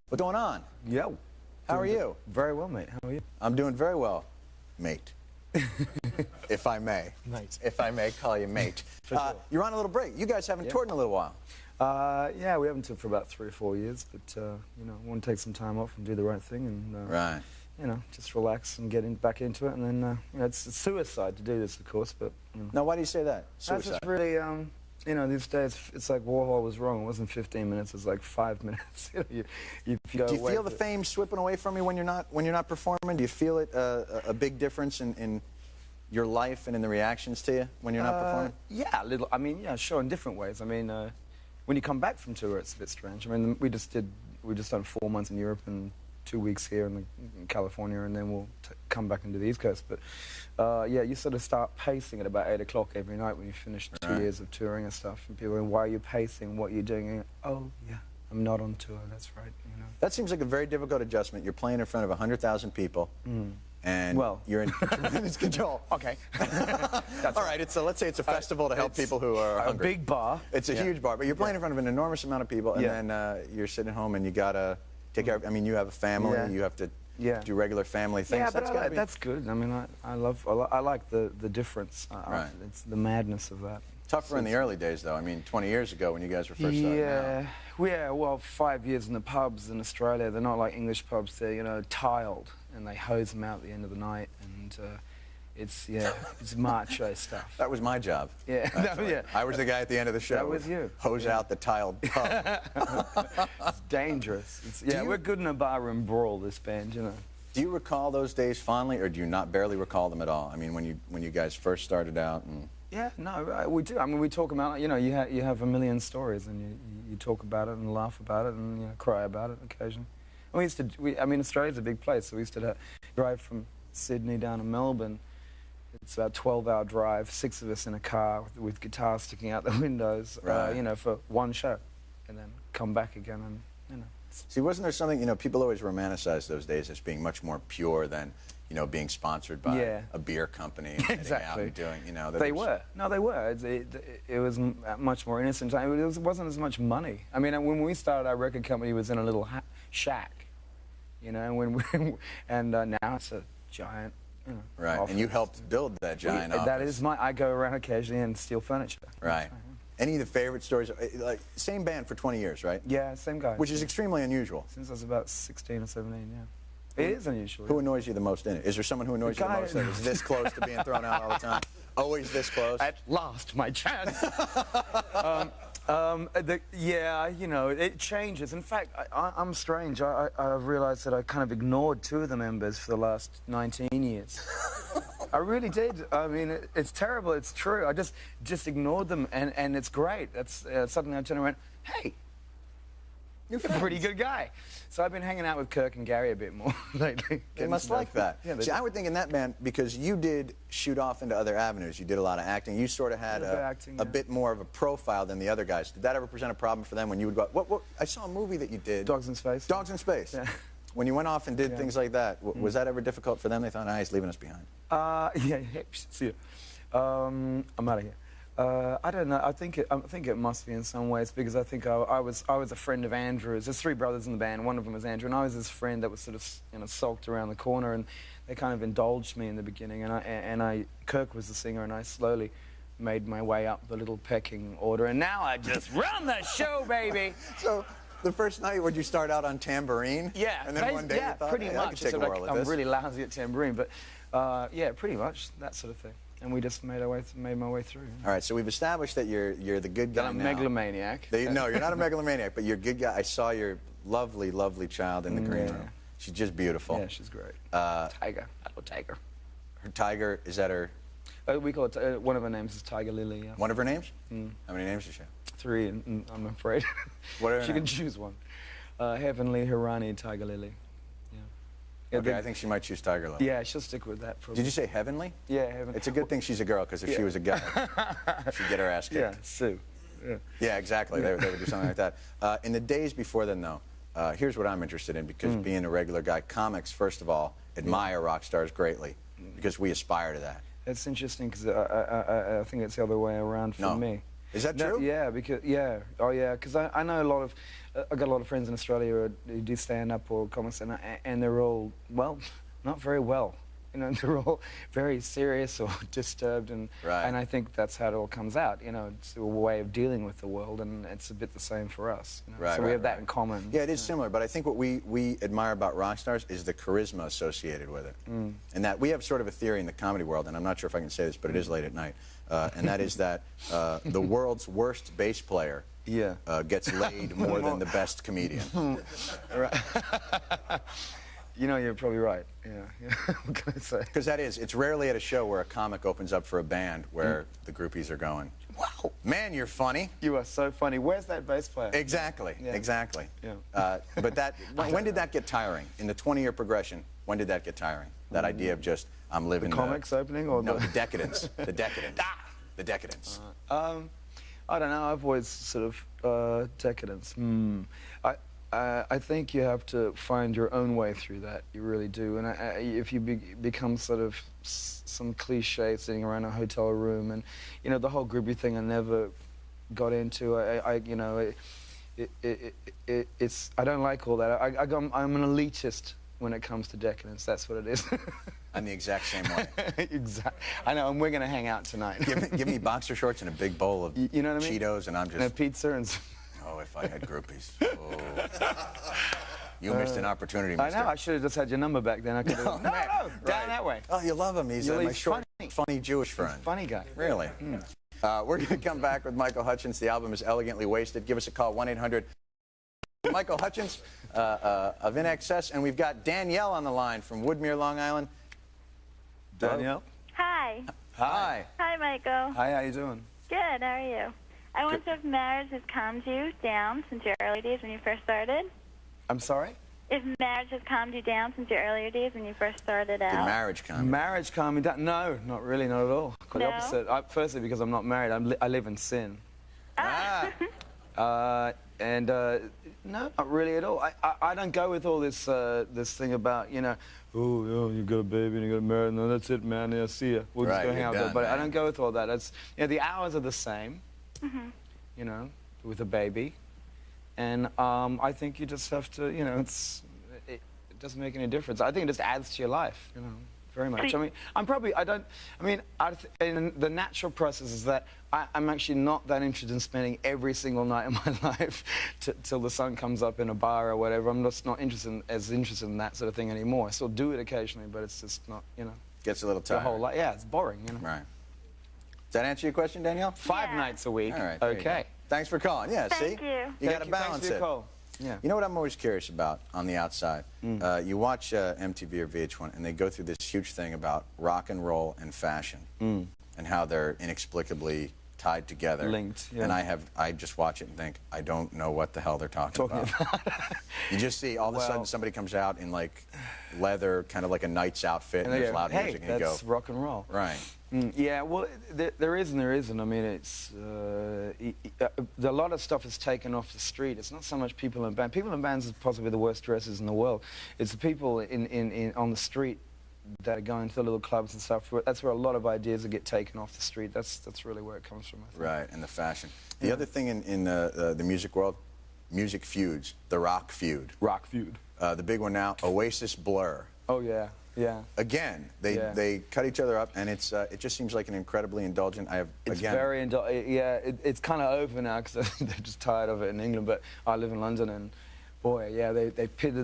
What's going on? Yeah. How are you? Very well, mate. How are you? I'm doing very well, mate. If I may. Mate. If I may call you mate. Sure. You're on a little break. You guys haven't toured in a little while. Yeah, we haven't toured for about 3 or 4 years, but, you know, I want to take some time off and do the right thing and, Right. you know, just relax and get back into it. And then, you know, it's suicide to do this, of course, but, you know. Now, why do you say that? That's Suicide. just really, you know, these days, it's like Warhol was wrong. It wasn't 15 minutes, it was like 5 minutes. You go Do you away feel the for- fame slipping away from you when you're not performing? Do you feel it a big difference in your life and in the reactions to you when you're not performing? Yeah, a little. I mean, yeah, sure, in different ways. I mean, when you come back from tour, it's a bit strange. I mean, we just done 4 months in Europe and 2 weeks here in California, and then we'll come back and do the East Coast. But yeah, you sort of start pacing at about 8 o'clock every night when you finish 2 years of touring and stuff. And people are going, why are you pacing? What are you doing? And, oh, yeah, I'm not on tour. That's right. You know. That seems like a very difficult adjustment. You're playing in front of 100,000 people. And Well. you're in tremendous control. Okay. All right, let's say it's a festival to help people who are hungry. A big bar. It's a huge bar, but you're playing in front of an enormous amount of people, and then you're sitting at home and you gotta take care of. I mean, you have a family. Yeah. You have to Yeah. do regular family things. Yeah, That's but gotta be. that's good. I mean, I like the difference. Right. It's the madness of that. Tougher in the early days, though. I mean, 20 years ago when you guys were first starting out. Yeah, well, 5 years in the pubs in Australia, they're not like English pubs. They're, you know, tiled, and they hose them out at the end of the night, and it's macho stuff. That was my job. Yeah, actually. I was the guy at the end of the show. That was you. Hose out the tiled pub. It's dangerous. We're good in a barroom brawl, this band, you know. Do you recall those days fondly, or do you not barely recall them at all? I mean, when you guys first started out and. Yeah, no, we do. I mean, we talk about, you know, you have a million stories, and you talk about it and laugh about it and, you know, cry about it occasionally. And I mean, Australia's a big place, so we used to drive from Sydney down to Melbourne. It's about a 12-hour drive, 6 of us in a car with guitars sticking out the windows, you know, for one show, and then come back again, and, you know. See, wasn't there something, you know, people always romanticize those days as being much more pure than, you know, being sponsored by a beer company and heading out and doing, you know. They were. No, they were. It was much more innocent. It wasn't as much money. I mean, when we started, our record company was in a little shack, you know, and now it's a giant, you know. Right, office. and you helped build that giant office. That is I go around occasionally and steal furniture. Right. Any of the favorite stories? Like, same band for 20 years, right? Yeah, same guy. Which is extremely unusual. Since I was about 16 or 17, yeah. It is unusual. Who annoys you the most in it? Is there someone who annoys you the most that is this close to being thrown out all the time? Always this close? At last, my chance. Yeah, you know, it changes. In fact, I'm strange. I've realized that I kind of ignored 2 of the members for the last 19 years. I really did. I mean, it's terrible. It's true. I just ignored them, and it's great. That's suddenly I turned around, hey, you're a pretty good guy. So I've been hanging out with Kirk and Gary a bit more lately. They must like that. Yeah, see, I would think in that band, because you did shoot off into other avenues, you did a lot of acting, you sort of had a bit more of a profile than the other guys. Did that ever present a problem for them when you would go, what I saw a movie that you did. Dogs in Space. Dogs in Space. Yeah. When you went off and did things like that, was that ever difficult for them? They thought, he's leaving us behind. Yeah, see you. I'm out of here. I don't know. I think it must be in some ways, because I think I was a friend of Andrew's. There's 3 brothers in the band. One of them was Andrew, and I was his friend that was sort of, you know, sulked around the corner, and they kind of indulged me in the beginning. And Kirk was the singer, and I slowly made my way up the little pecking order, and now I just run the show, baby. So the first night, would you start out on tambourine? Yeah. And then one day you thought, pretty much. I could take a whirl at this. I'm really lousy at tambourine, but yeah, pretty much that sort of thing. And we just made my way through. You know? All right, so we've established that you're the good guy now. I'm a megalomaniac. No, you're not a megalomaniac, but you're a good guy. I saw your lovely, lovely child in the green room. She's just beautiful. Yeah, she's great. Tiger. I love Tiger. Her Tiger, is that her? We call it, one of her names is Tiger Lily. Yeah. One of her names? How many names does she have? 3, I'm afraid. What are her She names? can choose one. Heavenly, Hirani, Tiger Lily. Yeah, okay, I think she might choose Tiger Lily. Yeah, she'll stick with that. Probably. Did you say Heavenly? Yeah, Heavenly. It's a good thing she's a girl, because if she was a guy, she'd get her ass kicked. Yeah, Sue. Yeah, exactly. They would do something like that. In the days before then, though, here's what I'm interested in, because being a regular guy, comics, first of all, admire rock stars greatly, because we aspire to that. That's interesting, because I think it's the other way around for me. Is that true? Yeah, because because I know a lot of I got a lot of friends in Australia who do stand-up or comics, and they're all, well, not very well. You know, they're all very serious or disturbed, and I think that's how it all comes out. You know, it's a way of dealing with the world, and it's a bit the same for us. You know? So we have that in common. Yeah, it is similar, but I think what we admire about rock stars is the charisma associated with it. And that we have sort of a theory in the comedy world, and I'm not sure if I can say this, but it is late at night, and that is that the world's worst bass player gets laid more than the best comedian. Right. You know, you're probably right. Yeah. What can I say? Because it's rarely at a show where a comic opens up for a band where the groupies are going, wow, man, you're funny. You are so funny. Where's that bass player? Exactly, exactly. Yeah. But when did that get tiring? In the 20-year progression, when did that get tiring? That idea of just, I'm living the comics opening? Or no, the decadence. The decadence. The decadence. I don't know. I've always sort of decadence. I think you have to find your own way through that. You really do. And if you become sort of some cliche sitting around a hotel room, and you know the whole groupie thing, I never got into. You know, it's I don't like all that. I'm an elitist when it comes to decadence. That's what it is. I'm the exact same way. Exactly. I know, and we're going to hang out tonight. give me boxer shorts and a big bowl of you know what I mean? Cheetos, and I'm just... And a pizza and... Oh, if I had groupies. Oh. You missed an opportunity, mister. I know, I should have just had your number back then. I could have... No, down that way. Oh, you love him. He's my short, funny Jewish friend. He's a funny guy. Really? We're going to come back with Michael Hutchence. The album is Elegantly Wasted. Give us a call, 1-800... Michael Hutchence of INXS, and we've got Danielle on the line from Woodmere, Long Island. Danielle? Hi. Hi. Hi, Michael. Hi, how you doing? Good, how are you? I wonder if marriage has calmed you down since your early days when you first started? I'm sorry? If marriage has calmed you down since your earlier days when you first started out? Did marriage calm? Marriage calm me down? No, not really, not at all. Quite no? the opposite. Firstly, because I'm not married, I live in sin. No, not really at all. I don't go with all this this thing about, you know, oh, you got a baby and you got married, and that's it, man. Yeah, see ya. We'll just go hang out. But I don't go with all that. It's, you know, the hours are the same. You know, with a baby, and I think you just have to, you know, it doesn't make any difference. I think it just adds to your life, you know, very much. I mean, and the natural process is that I'm actually not that interested in spending every single night of my life till the sun comes up in a bar or whatever. I'm just not as interested in that sort of thing anymore. I still do it occasionally, but it's just not, you know. Gets a little tired. The whole life, yeah, it's boring, you know. Right. Does that answer your question, Danielle? 5 nights a week. All right. Okay. Thanks for calling. Yeah, Thank see? you. You got to balance Thanks for your call. Yeah. You know what I'm always curious about on the outside? You watch MTV or VH1, and they go through this huge thing about rock and roll and fashion, and how they're inexplicably tied together. Linked, yeah. And I just watch it and think, I don't know what the hell they're talking about. You just see all of a sudden somebody comes out in like leather, kind of like a knight's outfit, and there's loud music, and you go, that's rock and roll. Right. Yeah, well, there is and there isn't. I mean, it's a lot of stuff is taken off the street. It's not so much people in bands. People in bands is possibly the worst dressers in the world. It's the people on the street that are going to the little clubs and stuff. That's where a lot of ideas get taken off the street. That's really where it comes from, I think. Right, and the fashion. The other thing in the music world, music feuds, the rock feud. Rock feud. The big one now, Oasis Blur. Oh, yeah. Yeah. Again, they cut each other up, and it just seems like an incredibly indulgent. It's very indulgent. Yeah, it's kind of over now because they're just tired of it in England. But I live in London, and boy, yeah, they pit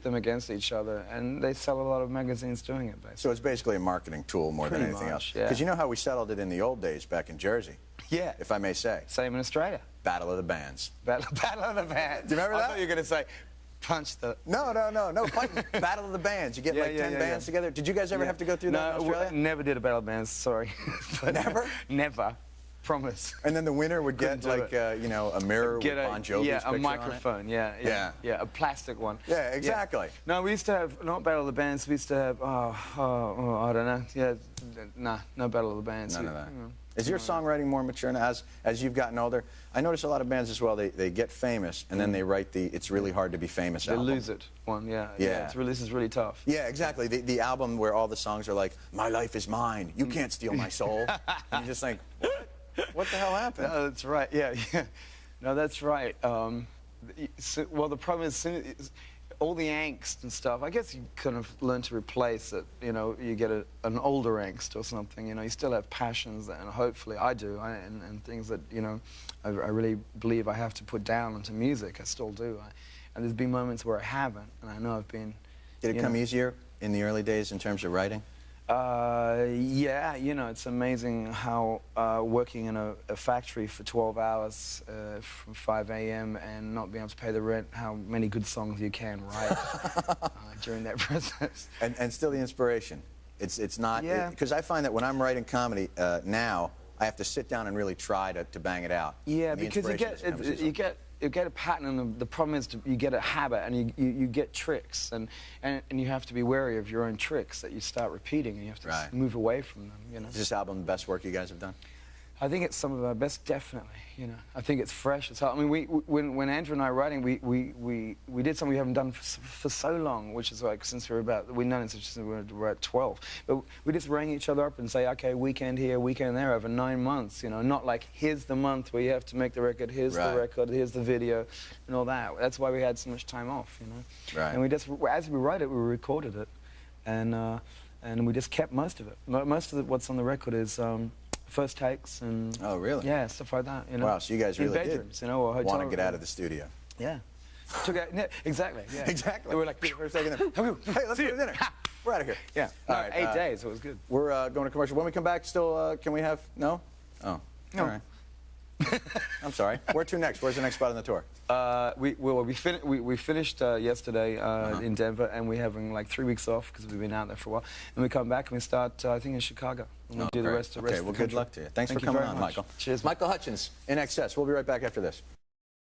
them against each other, and they sell a lot of magazines doing it. Basically. So it's basically a marketing tool more than anything else. Because you know how we settled it in the old days back in Jersey. Yeah. If I may say. Same in Australia. Battle of the Bands. Battle of the Bands. Do you remember that? I thought you were going to say. Punch the... No, fighting. Battle of the Bands. You get like 10 bands together. Did you guys ever have to go through that in Australia? No, never did a Battle of Bands, sorry. Never? Never. Promise. And then the winner would get like, you know, a mirror with Bon Jovi's picture on it? Yeah, a microphone, yeah, a plastic one. Yeah, exactly. Yeah. No, we used to have, not Battle of the Bands, we used to have, I don't know, no Battle of the Bands. None of that. Is your songwriting more mature now as you've gotten older? I notice a lot of bands as well, they get famous, and then they write the It's Really Hard to Be Famous album. They lose it one, yeah. This is really tough. Yeah, exactly. The album where all the songs are like, my life is mine, you can't steal my soul. And you just think, what the hell happened? No, that's right, yeah. No, that's right. Well, the problem is, all the angst and stuff, I guess you kind of learn to replace it. You know, you get an older angst or something. You know, you still have passions, and hopefully I do, and things that, you know, I really believe I have to put down onto music. I still do. And there's been moments where I haven't, and I know I've been... Did it come easier in the early days in terms of writing? Yeah, you know, it's amazing how working in a factory for 12 hours from 5 a.m. and not being able to pay the rent, how many good songs you can write during that process. And still the inspiration. It's not... Yeah. Because I find that when I'm writing comedy now, I have to sit down and really try to bang it out. Yeah, because you get a pattern, and the problem is you get a habit, and you get tricks, and you have to be wary of your own tricks that you start repeating, and you have to move away from them. You know. Is this album the best work you guys have done? I think it's some of our best, definitely. You know, I think it's fresh. It's hard. I mean, when Andrew and I were writing, we did something we haven't done for so long, which is like since we've known it since we were at 12. But we just rang each other up and say, okay, weekend here, weekend there, over 9 months. You know, not like here's the month where you have to make the record, here's the record, here's the video, and all that. That's why we had so much time off. You know, and we just, as we wrote it, we recorded it, and we just kept most of it. Most of what's on the record is. First takes and yeah, stuff like that. You know, wow, so you guys really bedrooms, you know, or hotel want to get out of the studio. Yeah, exactly. Yeah. Exactly. They were like, for a second there. Hey, let's go to dinner. We're out of here. Yeah. All right. 8 days. It was good. We're going to commercial. When we come back, still can we have no? Oh, no. All right. I'm sorry. Where to next? Where's the next spot on the tour? We finished yesterday in Denver, and we're having like 3 weeks off because we've been out there for a while. And we come back and we start, I think, in Chicago. And we'll do the rest of the well, good luck to you. Thanks for coming on, Michael. Cheers. Michael Hutchence, INXS. We'll be right back after this.